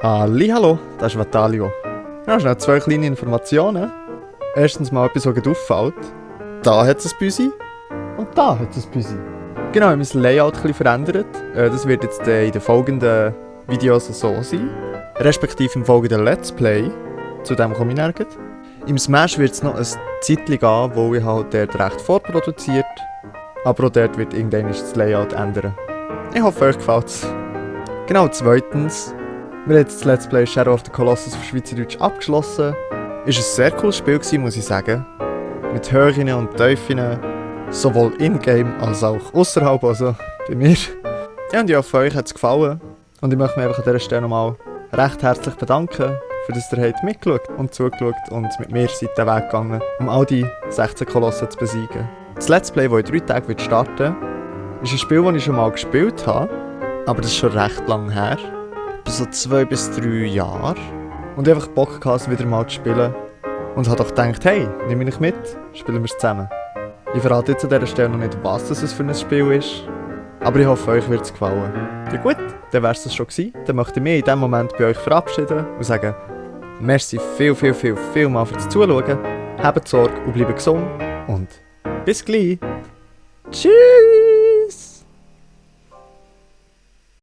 Hallo, das ist Vitalio. Ja, schnell zwei kleine Informationen. Erstens mal etwas, was gerade auffällt. Da hat es ein Büsi und da hat es ein Büsi. Genau, wir haben unser Layout ein bisschen verändert. Das wird jetzt in den folgenden Videos so sein. Respektive im folgenden Let's Play. Zu dem komme ich nirgends. Im Smash wird es noch ein Zeitchen gehen, wo ich halt dort recht vorproduziert. Aber auch dort wird irgendwann das Layout ändern. Ich hoffe, euch gefällt es. Genau, zweitens. Wir haben jetzt das Let's Play Shadow of the Colossus auf Schweizerdeutsch abgeschlossen. Es war ein sehr cooles Spiel gewesen, muss ich sagen. Mit Höhen und Tiefen, sowohl in-game als auch außerhalb, also bei mir. Ja, und ich hoffe, euch hat es gefallen. Und ich möchte mich einfach an dieser Stelle nochmal recht herzlich bedanken, für dass ihr habt mitgeschaut und zugeschaut und mit mir seid den Weg gegangen, um all die 16 Kolossen zu besiegen. Das Let's Play, das in 3 Tagen starten wird, ist ein Spiel, das ich schon mal gespielt habe, aber das ist schon recht lang her. So 2 bis 3 Jahre. Und ich habe einfach Bock gehabt, es wieder mal zu spielen. Und habe doch gedacht, hey, nehme mich mit, spielen wir es zusammen. Ich verrate jetzt an dieser Stelle noch nicht, was das für ein Spiel ist. Aber ich hoffe, euch wird es gefallen. Ja gut, dann wäre es das schon gewesen. Dann möchte ich mich in diesem Moment bei euch verabschieden und sagen, merci viel mal fürs Zuschauen. Habt Sorge und bleibt gesund. Und bis gleich. Tschüss!